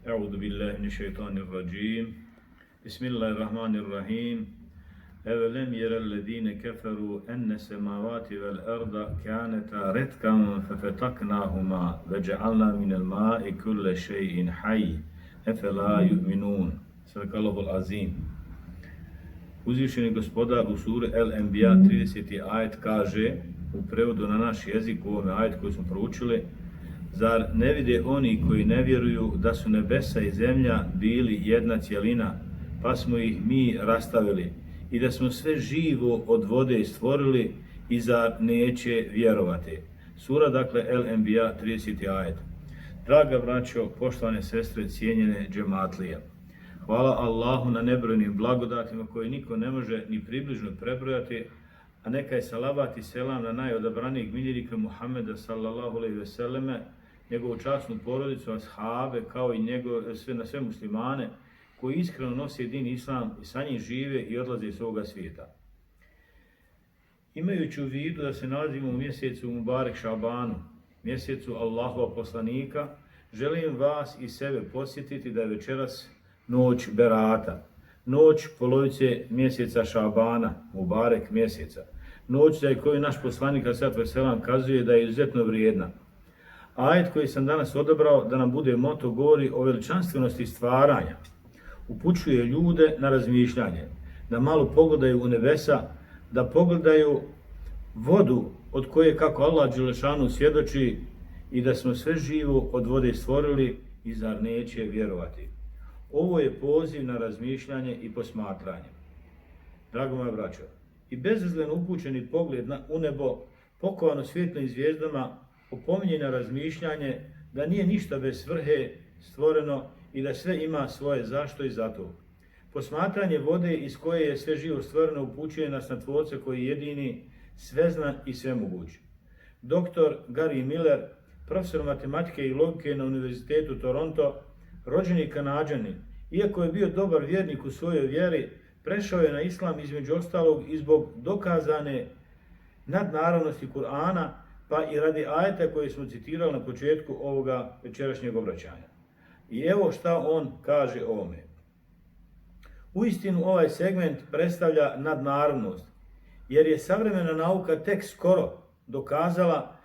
أعوذ بالله من الشيطان الرجيم بسم الله الرحمن الرحيم أولم يرى الذين كفروا أن السماوات والأرض كانتا رتقا ففتقناهما وجعلنا من الماء كل شيء حي أفلا يؤمنون صدق الله العظيم. Uzvišeni gospodar u suri El-Enbiya 30. ajet kaže u prevodu na naš jezik u ovome ajet koji smo proučili: zar ne vide oni koji ne vjeruju da su nebesa i zemlja bili jedna cjelina, pa smo ih mi rastavili i da smo sve živo od vode stvorili i zar neće vjerovati? Sura, dakle, El-Enbiya 30. ajet. Draga braćo, poštovane sestre, cijenjene džematlije, hvala Allahu na nebrojnim blagodatima koje niko ne može ni približno prebrojati, a neka je salavat i selam na najodabranijeg miljenika Muhammeda sallallahu alejhi ve selleme, njegovu časnu porodicu, ashabe, kao i na sve muslimane koji iskreno nose din islam i sa njim žive i odlaze iz ovoga svijeta. Imajući u vidu da se nalazimo u mjesecu Mubarek Šabanu, mjesecu Allahova poslanika, želim vas i sebe podsjetiti da je večeras noć Berata, noć polovice mjeseca Šabana, Mubarek mjeseca, noć za koju naš poslanik alejhi ve sellem kazuje da je izuzetno vrijedna. Ajet koji sam danas odabrao da nam bude moto govori o veličanstvenosti stvaranja, upućuje ljude na razmišljanje, da malo pogledaju u nebesa, da pogledaju vodu od koje, kako Allah dželešanu svjedoči, i da smo sve živo od vode stvorili i zar neće vjerovati. Ovo je poziv na razmišljanje i posmatranje. Drago moja braćo, i bezazleno upućeni pogled u nebo, pokovano svjetlim zvijezdama, opominje na razmišljanje da nije ništa bez svrhe stvoreno i da sve ima svoje zašto i zato. Posmatranje vode iz koje je sve živo stvoreno upućuje nas na Tvorca koji je jedini, sveznan i svemoguć. Dr. Gary Miller, profesor matematike i logike na Univerzitetu Toronto, rođeni Kanađanin, iako je bio dobar vjernik u svojoj vjeri, prešao je na islam između ostalog i zbog dokazane nadnaravnosti Kur'ana, pa i radi ajeta koje smo citirali na početku ovoga večerašnjeg obraćanja. I evo šta on kaže o ovome. Uistinu ovaj segment predstavlja nadnaravnost, jer je savremena nauka tek skoro dokazala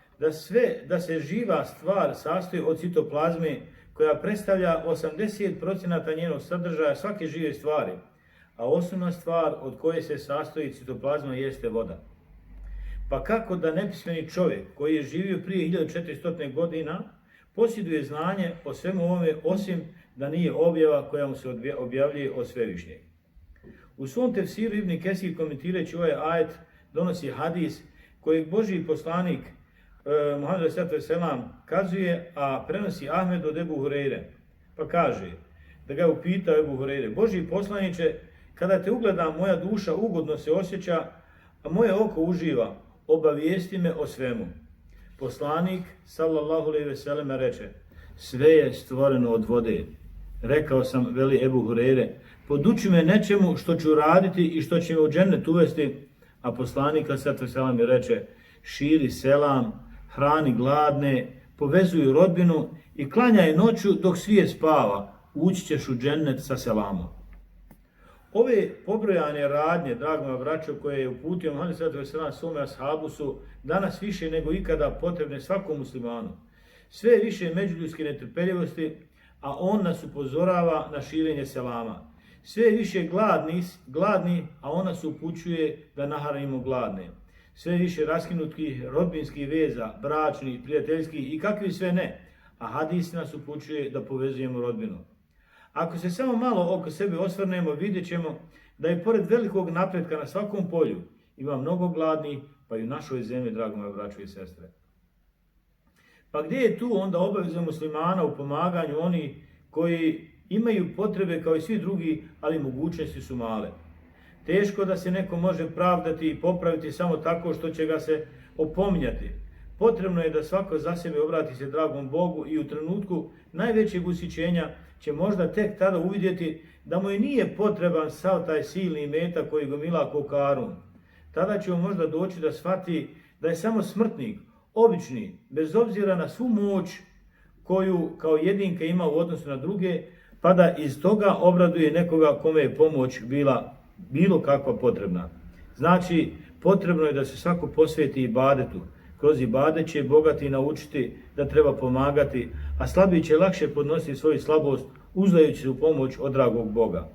da se živa stvar sastoji od citoplazme, koja predstavlja 80% njenog sadržaja svake žive stvari, a osnovna stvar od koje se sastoji citoplazma jeste voda. Pa kako da nepismeni čovjek koji je živio prije 1400 godina posjeduje znanje o svemu ovome, osim da nije objava koja mu se objavljuje od Svevišnjeg. U svom tefsiru Ibn Kesir, komentirajući ovaj ajet, donosi hadis kojeg Božji poslanik Muhammed alejhi ve sellem kazuje, a prenosi Ahmed od Ebu Hureyre. Pa kaže, da ga je upitao Ebu Hureyre: Božji poslaniče, kada te ugledam, moja duša ugodno se osjeća, a moje oko uživa, obavijesti me o svemu. Poslanik sallallahu alejhi ve sellem reče: sve je stvoreno od vode. Rekao sam, veli Ebu Hureyre, poduči me nečemu što ću raditi i što će me u džennet uvesti. A poslanik sallallahu alejhi ve sellem reče: širi selam, hrani gladne, povezuj rodbinu i klanjaj noću dok svijet spava, ući ćeš u džennet sa selamom. Ove pobrojane radnje, drago moja braćo, koje je uputio Muhammed sallallahu alejhi ve sellem svome ashabu, su danas više nego ikada potrebne svakom muslimanu. Sve više međuljudske netrpeljivosti, a on nas upozorava na širenje selama. Sve više gladni, a on nas upućuje da nahranimo gladne. Sve više raskinutih rodbinskih veza, bračnih, prijateljskih i kakvi sve ne, a hadis nas upućuje da povezujemo rodbinu. Ako se samo malo oko sebe osvrnemo, vidjet ćemo da je pored velikog napretka na svakom polju ima mnogo gladnih, pa i u našoj zemlji, drago moje braćo i sestre. Pa gdje je tu onda obaveza muslimana u pomaganju onih koji imaju potrebe kao i svi drugi, ali mogućnosti su male? Teško da se neko može pravdati i popraviti samo tako što će ga se opominjati. Potrebno je da svako za sebe obrati se dragom Bogu i u trenutku najvećeg ushićenja će možda tek tada uvidjeti da mu i nije potreban sav taj silni imetak koji gomila ko Karun. Tada će on možda doći da shvati da je samo smrtnik, obični, bez obzira na svu moć koju kao jedinka ima u odnosu na druge, pa da iz toga obraduje nekoga kome je pomoć bila bilo kakva potrebna. Znači, potrebno je da se svako posveti ibadetu. Kroz ibadet će bogati naučiti da treba pomagati, a slabiji će lakše podnositi svoju slabost uzdajući se u pomoć od dragog Boga.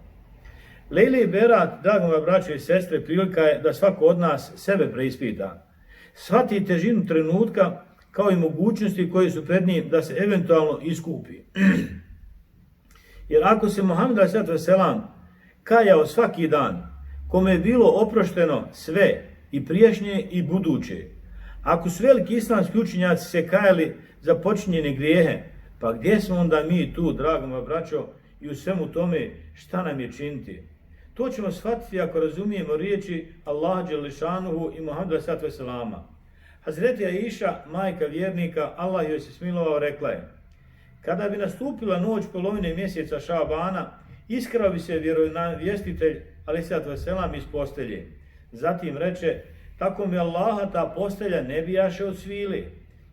Lejle i Berat, drago moja braćo i sestre, prilika je da svako od nas sebe preispita. Shvati težinu trenutka kao i mogućnosti koje su pred njim da se eventualno iskupi. Jer ako se Muhammed a.s. kajao svaki dan, kome je bilo oprošteno sve, i prijašnje i buduće, ako su veliki islamski učenjaci se kajali za počinjene grijehe, pa gdje smo onda mi tu, drago moja braćo, i u svemu tome šta nam je činiti? To ćemo shvatiti ako razumijemo riječi Allaha dželešanuhu i Muhammeda s.a.v. Hazreti Aisha, majka vjernika, Allah joj se smilovao, rekla je: kada bi nastupila noć polovine mjeseca Šabana, iskrao bi se vjerovjestelj a.s. iz postelje. Zatim reče: tako mi Allaha, ta postelja ne bijaše od svile,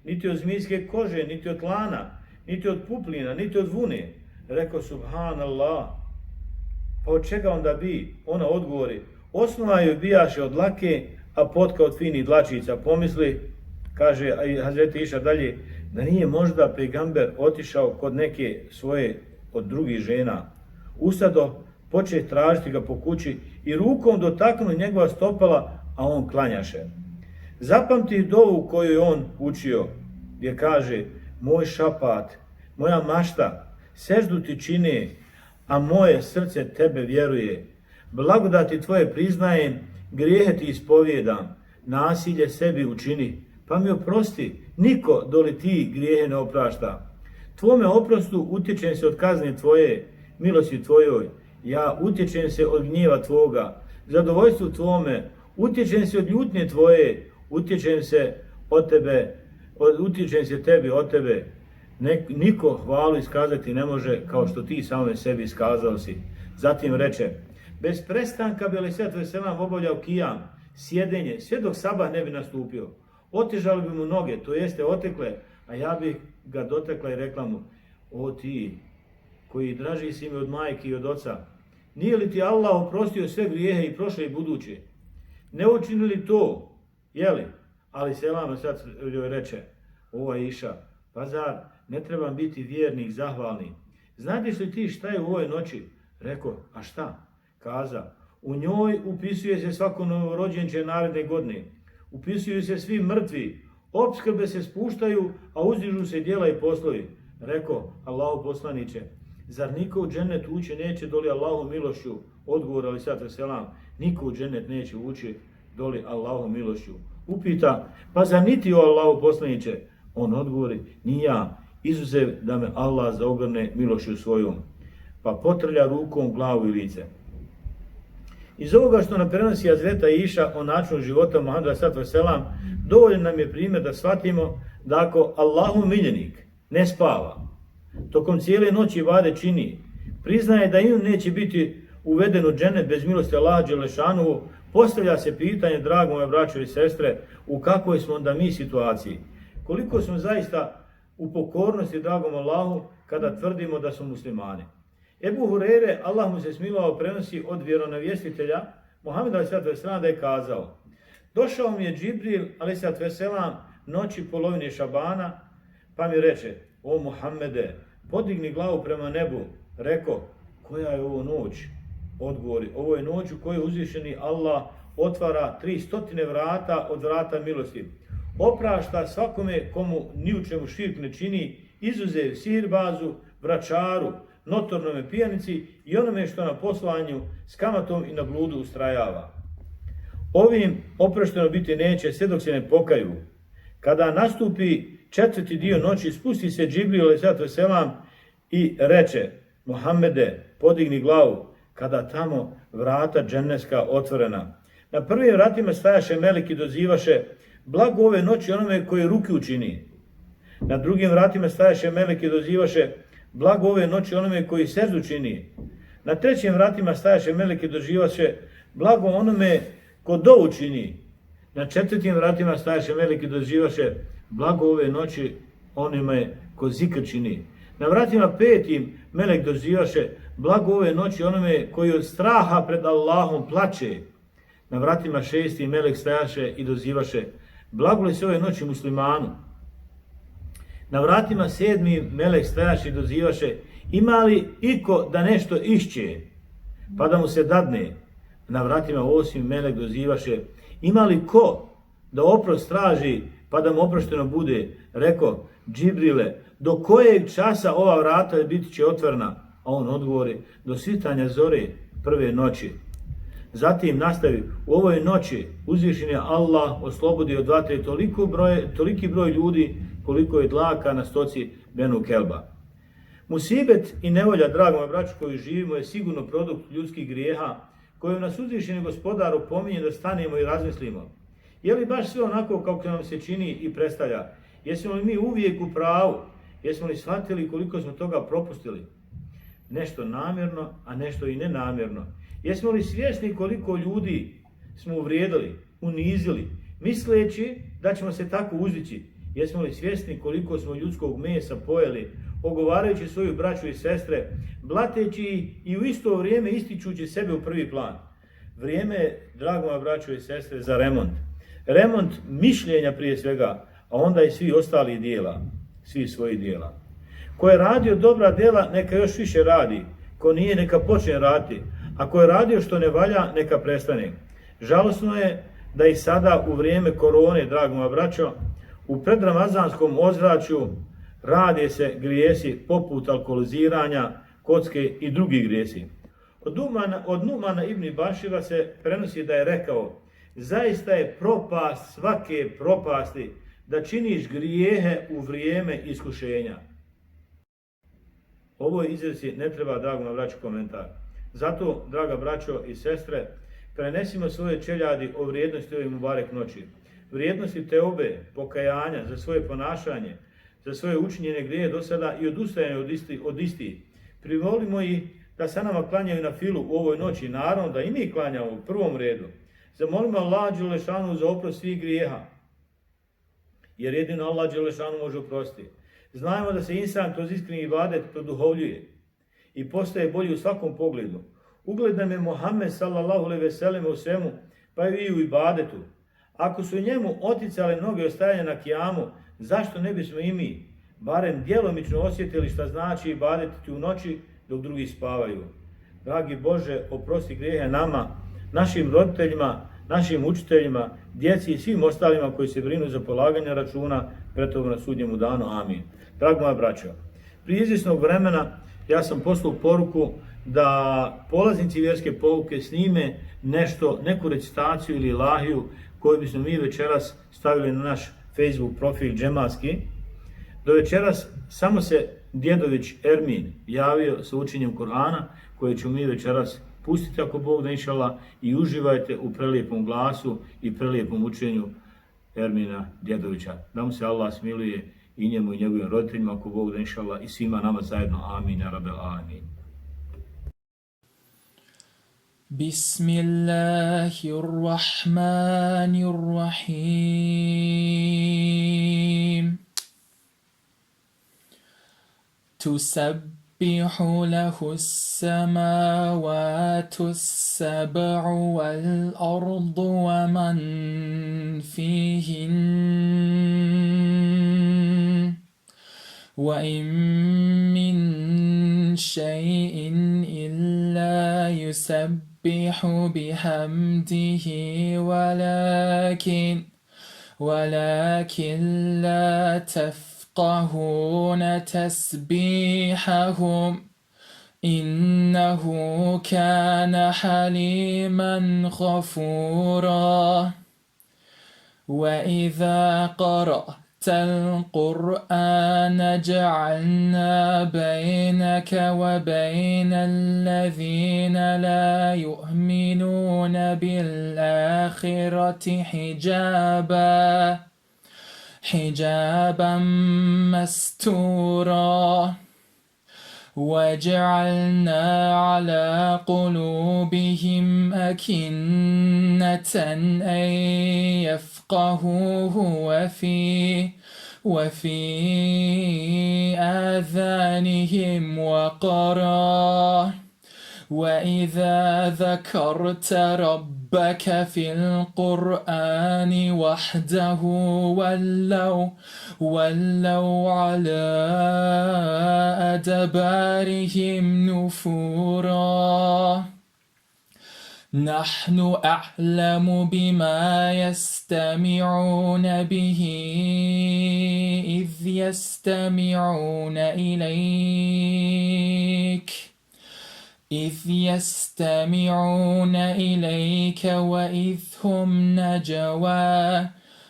niti od zmijske kože, niti od lana, niti od puplina, niti od vune. Rekao: subhanallah, pa od čega onda bi? Ona odgovori: osnova joj bijaše od lake, a potka od finih dlačica. Pomisli, kaže Hazreti Iša dalje, da nije možda pejgamber otišao kod neke svoje od drugih žena. Ustado, poče tražiti ga po kući i rukom dotaknu njegova stopala, a on klanjaše. Zapamti dovu koju je on učio, gdje kaže: moj šapat, moja mašta, seždu ti čine, a moje srce tebe vjeruje. Blagodati tvoje priznajem, grijehe ti ispovijedam, nasilje sebi učini, pa mi oprosti, niko doli ti grijehe ne oprašta. Tvome oprostu utječem se od kazne tvoje, milosti tvojoj, ja utječem se od gnjeva tvoga, zadovoljstvu tvome, utječem se od ljutnje tvoje, utječem se tebi od tebe. Niko hvalu iskazati ne može kao što ti samome sebi iskazao si. Zatim reče: bez prestanka bi a.s. obavljao kijam, sjedenje, sve dok sabah ne bi nastupio. Otežali bi mu noge, to jeste otekle, a ja bih ga dotekla i rekla mu: o ti, koji draži si mi od majke i od oca, nije li ti Allah oprostio sve grijehe i prošle i buduće? Ne učini li to, jeli? Ali selam sad joj reče: o Aisha, pa zar ne trebam biti vjernik zahvalni? Znadeš li ti šta je u ovoj noći? Rekao: a šta? Kaza: u njoj upisuje se svako novorođenče naredne godine, upisuju se svi mrtvi, opskrbe se spuštaju, a uzdižu se djela i poslovi. Rekao: Allahu poslaniče, zar niko u džennet ući neće doli Allahu milošću? Odgovor ali sad selam: niko u džennet neće ući doli Allahu milošću. Upita: pa zar niti o Allahu poslaniče? On odgovori: ni ja, izuzev da me Allah zaogrne milošću svojom. Pa potrlja rukom glavu i lice. Iz ovoga što nam prenosi Hazreti Aisha o načinu života Muhammeda s.a.v. dovoljan nam je primjer da shvatimo da ako Allahu miljenik ne spava, tokom cijele noći ibade čini, priznaje da im neće biti uveden u džennet bez milosti Allaha dželešanuhu, postavlja se pitanje, drago moje braćo i sestre, u kakvoj smo onda mi situaciji? Koliko smo zaista u pokornosti dragom Allahu kada tvrdimo da smo muslimani? Ebu Hurere, Allah mu se smilovao, prenosi od vjeronavjestitelja Muhammeda s.a.v. da je kazao: došao mi je Džibril a.s. noći polovine Šabana, pa mi reče: o Muhammede, podigni glavu prema nebu. Rekao: koja je ovo noć? Odgovori: ovo je noć u kojoj uzvišeni Allah otvara 300 vrata od vrata milosti. Oprašta svakome komu ni u čemu širk ne čini, izuzev sihirbazu, vračaru, notornome pijanici i onome što na poslovanju s kamatom i na bludu ustrajava. Ovim oprošteno biti neće sve dok se ne pokaju. Kada nastupi 4. dio noći, spusti se Džibril a.s. i reče: Muhammede, podigni glavu, kada tamo vrata dženneska otvorena. Na prvim vratima stajaše meleki i dozivaše: blago ove noći onome koji ruki učini. Na drugim vratima stajaše meleki i dozivaše: blago ove noći onome koji seždu čini. Na trećim vratima stajaše meleki i dozivaše: blago onome ko dovu čini. Na 4. vratima stajaše meleki i dozivaše: blago ove noći onime ko zikr čini. Na vratima 5. melek dozivaše blago ove noći onome koji od straha pred Allahom plače. Na vratima 6. melek stajaše i dozivaše blago li se ove noći muslimanu. Na vratima 7. melek stajaše i dozivaše ima li iko da nešto išće, pa da mu se dadne. Na vratima 8. melek dozivaše ima li ko da oprost traži pa da mu oprošteno bude. Reko Džibrile, do kojeg časa ova vrata biti će otvorena? A on odgovori, do svitanja zore prve noći. Zatim nastavi, u ovoj noći uzvišen je Allah oslobodio od vatre toliki broj ljudi koliko je dlaka na stoci Benu Kelba. Musibet i nevolja, drago moji braćo, koju živimo je sigurno produkt ljudskih grijeha koju nas uzvišeni gospodar opominje da stanemo i razmislimo. Je li baš sve onako kako nam se čini i predstavlja? Jesmo li mi uvijek u pravu? Jesmo li shvatili koliko smo toga propustili? Nešto namjerno, a nešto i nenamjerno. Jesmo li svjesni koliko ljudi smo uvrijedili, unizili, misleći da ćemo se tako uzdići? Jesmo li svjesni koliko smo ljudskog mesa pojeli, ogovarajući svoju braću i sestre, blateći i u isto vrijeme ističući sebe u prvi plan? Vrijeme je, drago moja braćo i sestre, za remont. Remont mišljenja prije svega, a onda i svi ostali dijela, svi svojih dijela. Ko je radio dobra djela, neka još više radi. Ko nije, neka počne raditi. A ko je radio što ne valja, neka prestane. Žalosno je da i sada u vrijeme korone, drago moja braćo, u predramazanskom ozračju rade se grijesi poput alkoholiziranja, kocke i drugih grijesi. Od Numana ibn Bašira se prenosi da je rekao, zaista je propast svake propasti da činiš grijehe u vrijeme iskušenja. Ovoj izreci ne treba, drago moja braćo, komentar. Zato, draga braćo i sestre, prenesimo svoje čeljadi o vrijednosti ove mubarek noći. Vrijednosti teobe, pokajanja za svoje ponašanje, za svoje učinjene grijehe do sada i odustajanje od istih. Privolimo ih da sa nama klanjaju na filu u ovoj noći, naravno da i mi klanjamo u prvom redu. Zamolimo Allah Đelešanu za oprost svih grijeha, jer jedino Allah Đelešanu može oprostiti. Znajmo da se insan kroz iskreni ibadet produhovljuje i postaje bolji u svakom pogledu. Ugled nam je Muhammed sallallahu alejhi ve sellem u svemu, pa i u ibadetu. Ako su njemu oticale noge ostajanja na kijamu, zašto ne bismo i mi barem djelomično osjetili šta znači ibadetiti u noći dok drugi spavaju? Dragi Bože, oprosti grijehe nama, našim roditeljima, našim učiteljima, djeci i svim ostalima koji se brinu za polaganje računa pred tobom na sudnjemu danu. Amin. Drago moja braćo, prije izvjesnog vremena ja sam poslao poruku da polaznici vjerske pouke snime neku recitaciju ili ilahiju koju bismo mi večeras stavili na naš Facebook profil džematski. Do večeras samo se djedović Ermin javio sa učenjem Kur'ana koje ćemo mi večeras pustiti ako Bog da inšallah i uživajte u prelijepom glasu i prelijepom učenju Ermina Djedovića. Da mu se Allah smiluje i njemu i njegovim roditeljima ako Bog da inšallah i svima nama zajedno. Amin, ja rabel amin. Bismillahirrahmanirrahim. تسبح له السماوات السبع والأرض ومن فيهن وإن من شيء إلا يسبح بحمده ولكن لا تفقهون تسبيحهم إنه كان حليما غفورا وإذا قرأت القرآن جعلنا بينك وبين الذين لا يؤمنون بالآخرة حجابا مستورا وجعلنا على قلوبهم أكنة أن يفقهوه وفي آذانهم وقرا وإذا ذكرت ربك في القرآن وحده ولوا على أدبارهم نفورا نحن أعلم بما يستمعون به إذ يستمعون إليك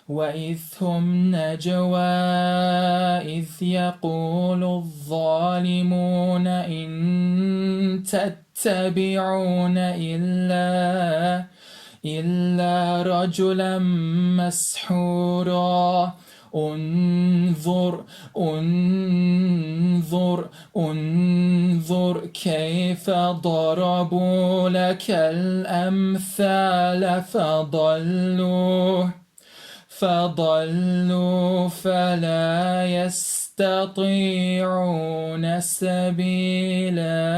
وإذ هم نجوى إذ يقول الظالمون إن تتبعون إلا رجلا مسحورا انظر كيف ضربوا لك الأمثال فضلوا فلا يستطيعون سبيلا